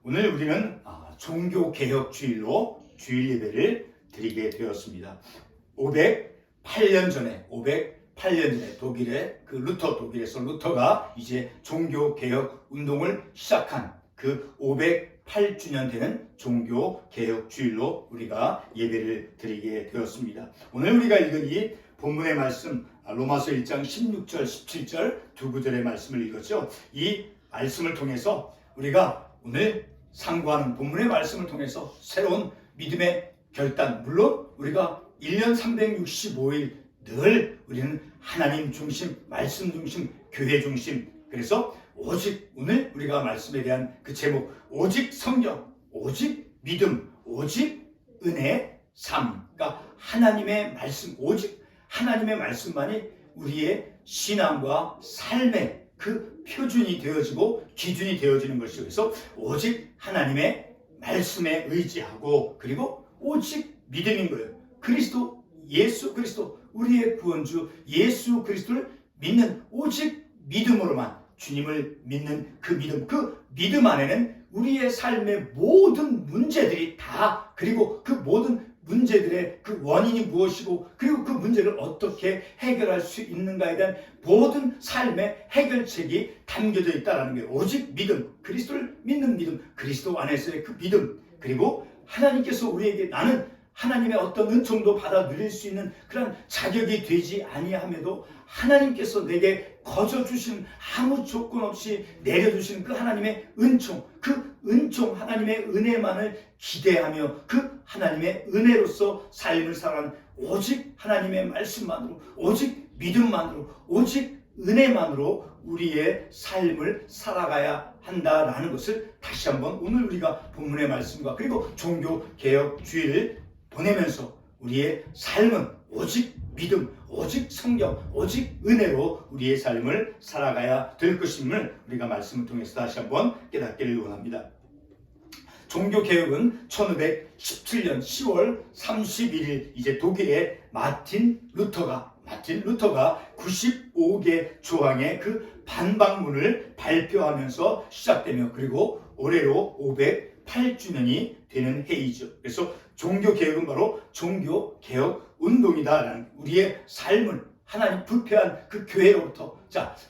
오늘 우리는 종교개혁주일로 주일 예배를 드리게 되었습니다. 508년 전에 독일의 독일에서 루터가 이제 종교개혁 운동을 시작한 그 508주년 되는 종교개혁주일로 우리가 예배를 드리게 되었습니다. 오늘 우리가 읽은 이 본문의 말씀, 로마서 1장 16절, 17절 두 구절의 말씀을 읽었죠. 이 말씀을 통해서 우리가 오늘 상고하는 본문의 말씀을 통해서 새로운 믿음의 결단, 물론 우리가 1년 365일 늘 우리는 하나님 중심, 말씀 중심, 교회 중심, 그래서 오직 오늘 우리가 말씀에 대한 그 제목, 오직 성경, 오직 믿음, 오직 은혜, 삶, 그러니까 하나님의 말씀, 오직 하나님의 말씀만이 우리의 신앙과 삶의 그 표준이 되어지고 기준이 되어지는 것이죠. 그래서 오직 하나님의 말씀에 의지하고 그리고 오직 믿음인 거예요. 예수 그리스도, 우리의 구원주 예수 그리스도를 믿는 오직 믿음으로만 주님을 믿는 그 믿음 안에는 우리의 삶의 모든 문제들이 다, 그리고 그 모든 문제들의 그 원인이 무엇이고 그리고 그 문제를 어떻게 해결할 수 있는가에 대한 모든 삶의 해결책이 담겨져 있다는 게 오직 믿음, 그리스도를 믿는 믿음, 그리스도 안에서의 그 믿음, 그리고 하나님께서 우리에게 나는 하나님의 어떤 은총도 받아 누릴 수 있는 그런 자격이 되지 아니함에도 하나님께서 내게 거저 주신 아무 조건 없이 내려주신 그 하나님의 은총, 그 은총 하나님의 은혜만을 기대하며 그 하나님의 은혜로서 삶을 살아가는 오직 하나님의 말씀만으로, 오직 믿음만으로, 오직 은혜만으로 우리의 삶을 살아가야 한다라는 것을 다시 한번 오늘 우리가 본문의 말씀과 그리고 종교개혁주의를 보내면서 우리의 삶은 오직 믿음, 오직 성경, 오직 은혜로 우리의 삶을 살아가야 될 것임을 우리가 말씀을 통해서 다시 한번 깨닫기를 원합니다. 종교개혁은 1517년 10월 31일 이제 독일의 마틴 루터가 95개 조항의 그 반박문을 발표하면서 시작되며 그리고 올해로 508주년이 되는 해이죠. 그래서 종교개혁은 바로 종교개혁 운동이다라는 우리의 삶을 하나님 부패한 그 교회로부터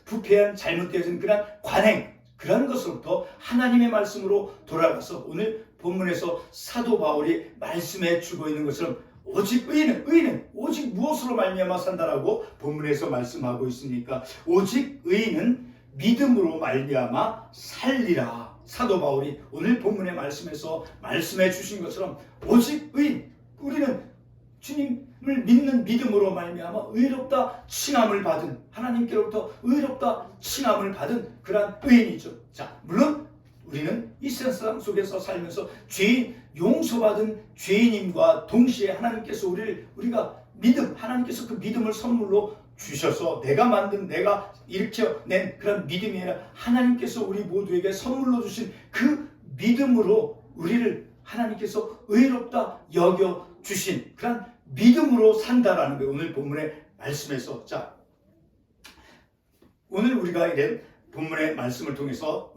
부패한 잘못되어진 그런 관행 그런 것으로부터 하나님의 말씀으로 돌아가서 오늘 본문에서 사도 바울이 말씀해 주고 있는 것처럼 오직 의인은 오직 무엇으로 말미암아 산다라고 본문에서 말씀하고 있으니까 오직 의인은 믿음으로 말미암아 살리라. 사도 바울이 오늘 본문의 말씀에서 말씀해 주신 것처럼 오직 의인, 우리는 주님을 믿는 믿음으로 말미암아 의롭다 칭함을 받은, 하나님께로부터 의롭다 칭함을 받은 그러한 의인이죠. 물론 우리는 이 세상 속에서 살면서 죄인, 용서받은 죄인임과 동시에 하나님께서 우리가 하나님께서 그 믿음을 선물로 주셔서 내가 일으켜낸 그런 믿음이 아니라 하나님께서 우리 모두에게 선물로 주신 그 믿음으로 우리를 하나님께서 의롭다 여겨주신 그런 믿음으로 산다라는 게 오늘 본문의 말씀에서 오늘 우리가 이런 본문의 말씀을 통해서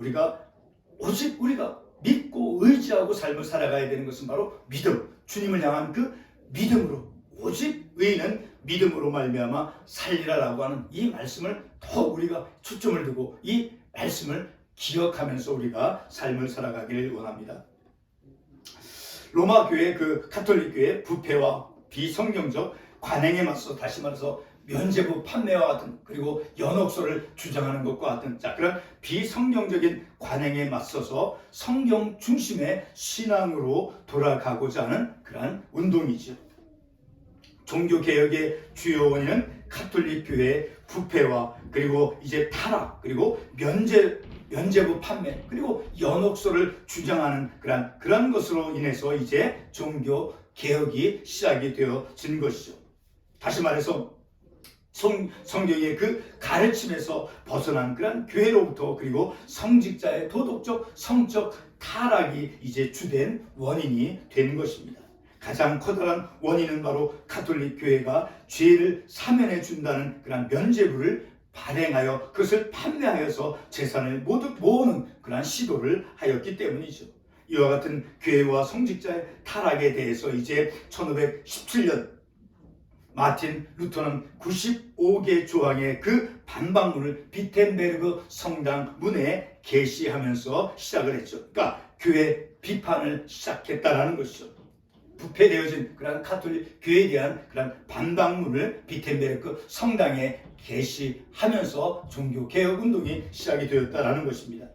오직 우리가 믿고 의지하고 삶을 살아가야 되는 것은 바로 믿음, 주님을 향한 그 믿음으로 오직 의인은 믿음으로 말미암아 살리라라고 하는 이 말씀을 더욱 우리가 초점을 두고 이 말씀을 기억하면서 우리가 삶을 살아가기를 원합니다. 로마 교회 그 가톨릭 교회 부패와 비성경적 관행에 맞서 다시 말해서 면죄부 판매와 같은 그리고 연옥소를 주장하는 것과 같은 그런 비성경적인 관행에 맞서서 성경 중심의 신앙으로 돌아가고자 하는 그러한 운동이죠. 종교개혁의 주요 원인은 가톨릭 교회의 부패와 그리고 이제 타락 그리고 면죄부 판매 그리고 연옥소를 주장하는 그런 것으로 인해서 이제 종교개혁이 시작이 되어진 것이죠. 다시 말해서 성경의 그 가르침에서 벗어난 그런 교회로부터 그리고 성직자의 도덕적 성적 타락이 이제 주된 원인이 되는 것입니다. 가장 커다란 원인은 바로 가톨릭 교회가 죄를 사면해 준다는 그런 면죄부를 발행하여 그것을 판매하여서 재산을 모두 모으는 그런 시도를 하였기 때문이죠. 이와 같은 교회와 성직자의 타락에 대해서 이제 1517년 마틴 루터는 95개 조항의 그 반박문을 비텐베르그 성당 문에 게시하면서 시작을 했죠. 그러니까 교회 비판을 시작했다라는 것이죠. 부패되어진 그런 가톨릭 교회에 대한 그런 반박문을 비텐베르크 성당에 게시하면서 종교개혁 운동이 시작이 되었다라는 것입니다.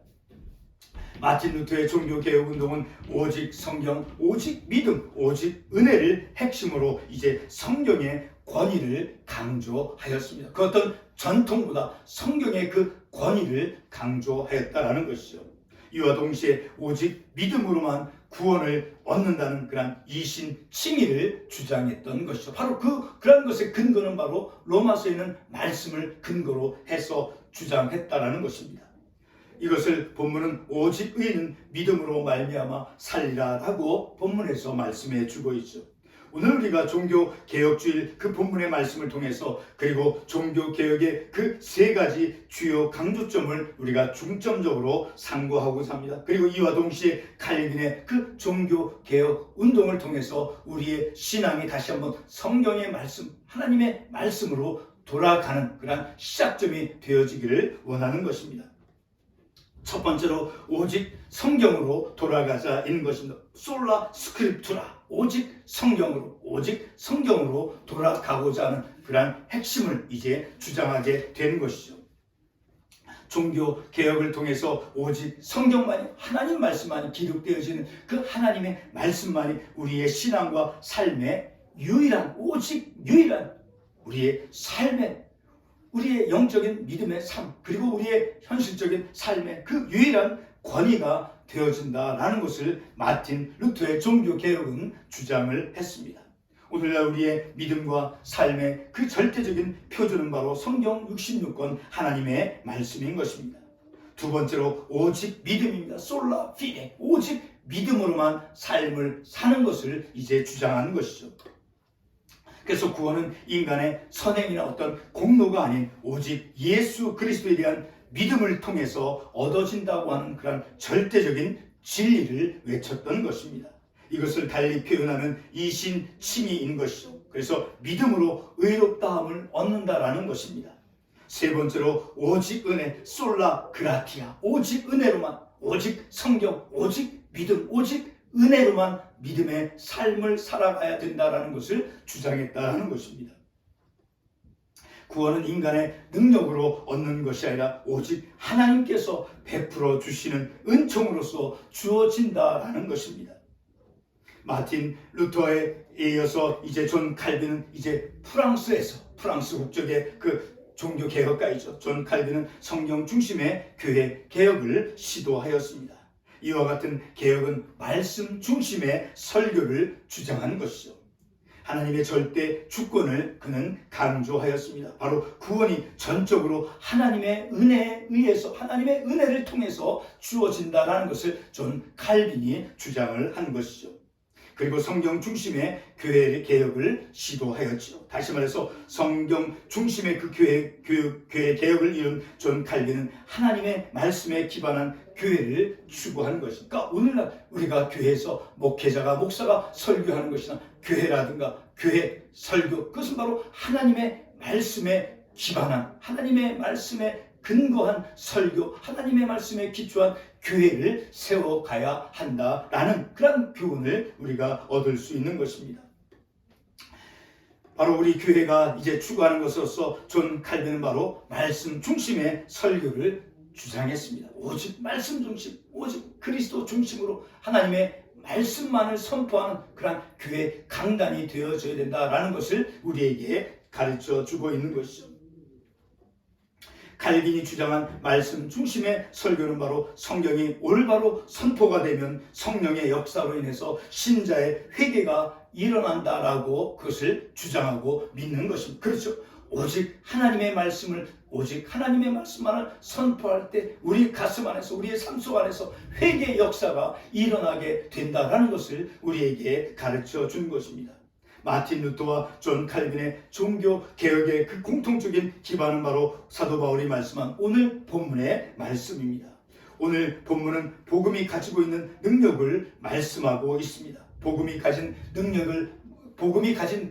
마틴 루터의 종교개혁 운동은 오직 성경, 오직 믿음, 오직 은혜를 핵심으로 이제 성경의 권위를 강조하였습니다. 그 어떤 전통보다 성경의 그 권위를 강조하였다라는 것이죠. 이와 동시에 오직 믿음으로만 구원을 얻는다는 그런 이신칭의를 주장했던 것이죠. 바로 그런 것의 근거는 바로 로마서에 있는 말씀을 근거로 해서 주장했다라는 것입니다. 이것을 본문은 오직 의인은 믿음으로 말미암아 살리라라고 본문에서 말씀해 주고 있죠. 오늘 우리가 종교개혁주일 그 본문의 말씀을 통해서 그리고 종교개혁의 그 세 가지 주요 강조점을 우리가 중점적으로 상고하고자 합니다. 그리고 이와 동시에 칼빈의 그 종교개혁 운동을 통해서 우리의 신앙이 다시 한번 성경의 말씀, 하나님의 말씀으로 돌아가는 그런 시작점이 되어지기를 원하는 것입니다. 첫 번째로 오직 성경으로 돌아가자인 것입니다. 솔라 스크립투라, 오직 성경으로 돌아가고자 하는 그러한 핵심을 이제 주장하게 된 것이죠. 종교 개혁을 통해서 오직 성경만이, 하나님 말씀만이 기록되어지는 그 하나님의 말씀만이 우리의 신앙과 삶의 오직 유일한 우리의 삶의, 우리의 영적인 믿음의 삶, 그리고 우리의 현실적인 삶의 그 유일한 권위가 되어진다라는 것을 마틴 루터의 종교개혁은 주장을 했습니다. 오늘날 우리의 믿음과 삶의 그 절대적인 표준은 바로 성경 66권 하나님의 말씀인 것입니다. 두 번째로 오직 믿음입니다. 솔라 피데, 오직 믿음으로만 삶을 사는 것을 이제 주장하는 것이죠. 그래서 구원은 인간의 선행이나 어떤 공로가 아닌 오직 예수 그리스도에 대한 믿음을 통해서 얻어진다고 하는 그런 절대적인 진리를 외쳤던 것입니다. 이것을 달리 표현하는 이신칭의인 것이죠. 그래서 믿음으로 의롭다함을 얻는다라는 것입니다. 세 번째로 오직 은혜, 솔라 그라티아, 오직 은혜로만, 오직 성경, 오직 믿음, 오직 은혜로만 믿음의 삶을 살아가야 된다라는 것을 주장했다라는 것입니다. 구원은 인간의 능력으로 얻는 것이 아니라 오직 하나님께서 베풀어 주시는 은총으로서 주어진다라는 것입니다. 마틴 루터에 이어서 이제 존 칼빈은 이제 프랑스 국적의 그 종교 개혁가이죠. 존 칼빈은 성경 중심의 교회 개혁을 시도하였습니다. 이와 같은 개혁은 말씀 중심의 설교를 주장한 것이죠. 하나님의 절대 주권을 그는 강조하였습니다. 바로 구원이 전적으로 하나님의 은혜에 의해서, 하나님의 은혜를 통해서 주어진다라는 것을 존 칼빈이 주장을 한 것이죠. 그리고 성경 중심의 교회 개혁을 시도하였죠. 다시 말해서 성경 중심의 그 교회 개혁을 이룬 존 칼빈은 하나님의 말씀에 기반한 교회를 추구하는 것이니까 오늘날 우리가 교회에서 목회자가, 목사가 설교하는 것이나 교회라든가 교회 설교, 그것은 바로 하나님의 말씀에 기반한, 하나님의 말씀에 근거한 설교, 하나님의 말씀에 기초한 교회를 세워가야 한다라는 그런 교훈을 우리가 얻을 수 있는 것입니다. 바로 우리 교회가 이제 추구하는 것으로서 존 칼빈은 바로 말씀 중심의 설교를 주장했습니다. 오직 말씀 중심, 오직 그리스도 중심으로 하나님의 말씀만을 선포하는 그런 교회 강단이 되어져야 된다라는 것을 우리에게 가르쳐 주고 있는 것이죠. 칼빈이 주장한 말씀 중심의 설교는 바로 성경이 올바로 선포가 되면 성령의 역사로 인해서 신자의 회개가 일어난다라고 그것을 주장하고 믿는 것입니다. 그렇죠. 오직 하나님의 말씀을, 오직 하나님의 말씀만을 선포할 때 우리 가슴 안에서, 우리의 삶 속 안에서 회개의 역사가 일어나게 된다라는 것을 우리에게 가르쳐 준 것입니다. 마틴 루터와 존 칼빈의 종교 개혁의 그 공통적인 기반은 바로 사도 바울이 말씀한 오늘 본문의 말씀입니다. 오늘 본문은 복음이 가지고 있는 능력을 말씀하고 있습니다. 복음이 가진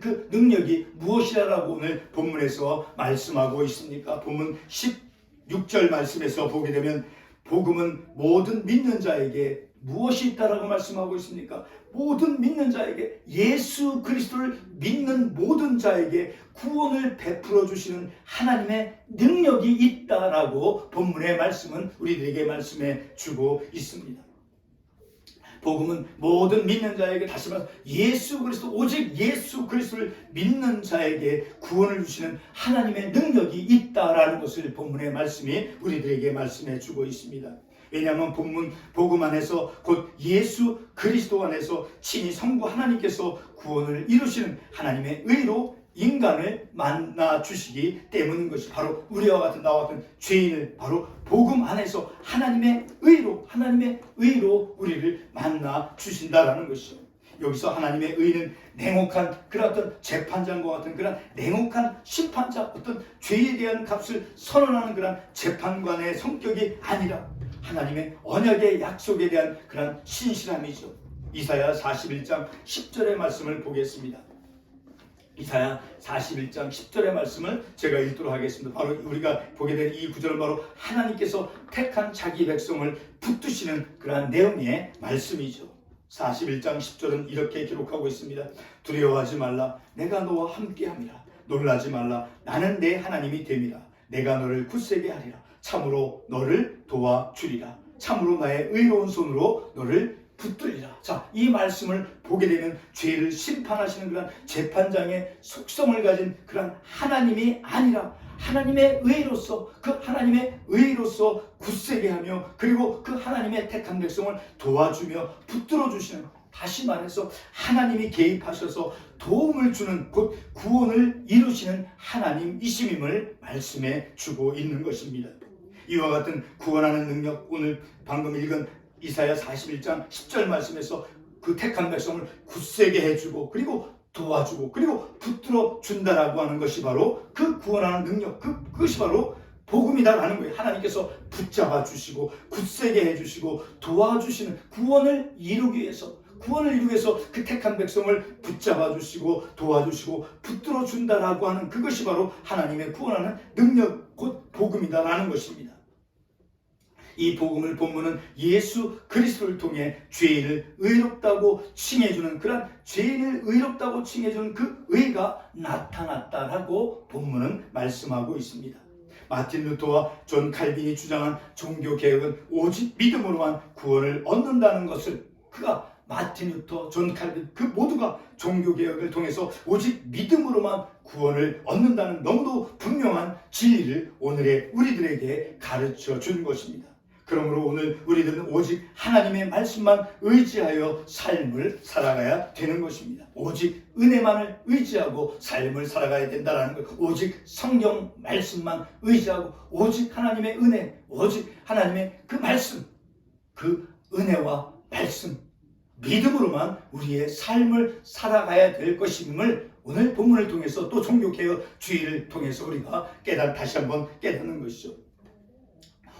그 능력이 무엇이라고 오늘 본문에서 말씀하고 있습니까? 본문 16절 말씀에서 보게 되면 복음은 모든 믿는 자에게 무엇이 있다라고 말씀하고 있습니까? 모든 믿는 자에게, 예수 그리스도를 믿는 모든 자에게 구원을 베풀어 주시는 하나님의 능력이 있다라고 본문의 말씀은 우리들에게 말씀해 주고 있습니다. 복음은 모든 믿는 자에게, 다시 말해서 예수 그리스도, 오직 예수 그리스도를 믿는 자에게 구원을 주시는 하나님의 능력이 있다라는 것을 본문의 말씀이 우리들에게 말씀해 주고 있습니다. 왜냐하면 복음 안에서, 곧 예수 그리스도 안에서 친히 성부 하나님께서 구원을 이루시는 하나님의 의로 인간을 만나 주시기 때문인 것이, 바로 우리와 같은 나와 같은 죄인을 바로 복음 안에서 하나님의 의로 우리를 만나 주신다라는 것이죠. 여기서 하나님의 의는 냉혹한 그런 어떤 재판장과 같은 그런 냉혹한 심판자, 어떤 죄에 대한 값을 선언하는 그런 재판관의 성격이 아니라 하나님의 언약의 약속에 대한 그런 신실함이죠. 이사야 41장 10절의 말씀을 보겠습니다. 이사야 41장 10절의 말씀을 제가 읽도록 하겠습니다. 바로 우리가 보게 된 이 구절은 바로 하나님께서 택한 자기 백성을 붙드시는 그러한 내용의 말씀이죠. 41장 10절은 이렇게 기록하고 있습니다. 두려워하지 말라, 내가 너와 함께함이라. 놀라지 말라, 나는 내 하나님이 됨이라. 내가 너를 굳세게 하리라. 참으로 너를 도와주리라. 참으로 나의 의로운 손으로 너를 붙들리라. 자, 이 말씀을 보게 되면 죄를 심판하시는 그런 재판장의 속성을 가진 그런 하나님이 아니라 하나님의 의로서, 그 하나님의 의로서 굳세게 하며, 그리고 그 하나님의 택한 백성을 도와주며 붙들어 주시는, 다시 말해서 하나님이 개입하셔서 도움을 주는, 곧 구원을 이루시는 하나님이심임을 말씀해 주고 있는 것입니다. 이와 같은 구원하는 능력, 오늘 방금 읽은 이사야 41장 10절 말씀에서 그 택한 백성을 굳세게 해주고, 그리고 도와주고, 그리고 붙들어 준다라고 하는 것이 바로 그 구원하는 능력, 그것이 바로 복음이다라는 거예요. 하나님께서 붙잡아 주시고 굳세게 해주시고 도와주시는, 구원을 이루기 위해서 그 택한 백성을 붙잡아 주시고 도와주시고 붙들어 준다라고 하는 그것이 바로 하나님의 구원하는 능력, 곧 복음이다라는 것입니다. 이 복음을 본문은 예수 그리스도를 통해 죄인을 의롭다고 칭해주는, 그런 죄인을 의롭다고 칭해주는 그 의가 나타났다라고 본문은 말씀하고 있습니다. 마틴 루터와 존 칼빈이 주장한 종교개혁은 오직 믿음으로만 구원을 얻는다는 것을, 마틴 루터, 존 칼빈, 그 모두가 종교개혁을 통해서 오직 믿음으로만 구원을 얻는다는 너무도 분명한 진리를 오늘의 우리들에게 가르쳐 준 것입니다. 그러므로 오늘 우리들은 오직 하나님의 말씀만 의지하여 삶을 살아가야 되는 것입니다. 오직 은혜만을 의지하고 삶을 살아가야 된다는 것. 오직 성경 말씀만 의지하고, 오직 하나님의 은혜, 오직 하나님의 그 말씀, 그 은혜와 말씀, 믿음으로만 우리의 삶을 살아가야 될 것임을 오늘 본문을 통해서, 또 종교개혁 주의를 통해서 우리가 다시 한번 깨닫는 것이죠.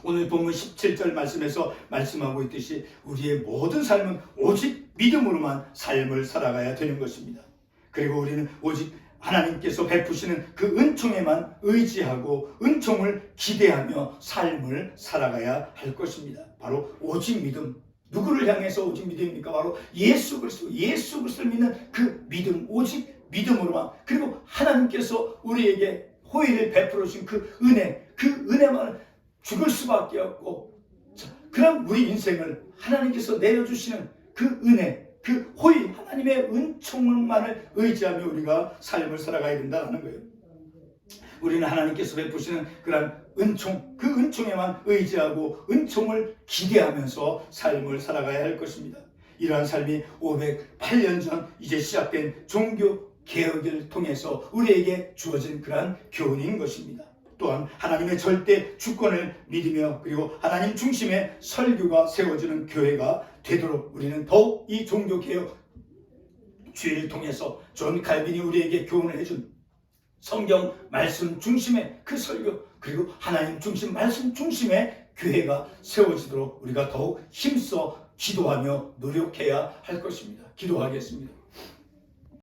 오늘 본문 17절 말씀에서 말씀하고 있듯이 우리의 모든 삶은 오직 믿음으로만 삶을 살아가야 되는 것입니다. 그리고 우리는 오직 하나님께서 베푸시는 그 은총에만 의지하고 은총을 기대하며 삶을 살아가야 할 것입니다. 바로 오직 믿음. 누구를 향해서 오직 믿음입니까? 바로 예수 그리스도를 믿는 그 믿음, 오직 믿음으로만, 그리고 하나님께서 우리에게 호의를 베풀어 주신 그 은혜만 죽을 수밖에 없고, 그럼 우리 인생을 하나님께서 내려주시는 그 은혜, 그 호의, 하나님의 은총만을 의지하며 우리가 삶을 살아가야 된다는 거예요. 우리는 하나님께서 베푸시는 그런 은총, 그 은총에만 의지하고 은총을 기대하면서 삶을 살아가야 할 것입니다. 이러한 삶이 508년 전 이제 시작된 종교 개혁을 통해서 우리에게 주어진 그러한 교훈인 것입니다. 또한 하나님의 절대 주권을 믿으며, 그리고 하나님 중심의 설교가 세워지는 교회가 되도록 우리는 더욱 이 종교개혁 주의를 통해서 존 칼빈이 우리에게 교훈을 해준 성경 말씀 중심의 그 설교, 그리고 하나님 중심 말씀 중심의 교회가 세워지도록 우리가 더욱 힘써 기도하며 노력해야 할 것입니다. 기도하겠습니다.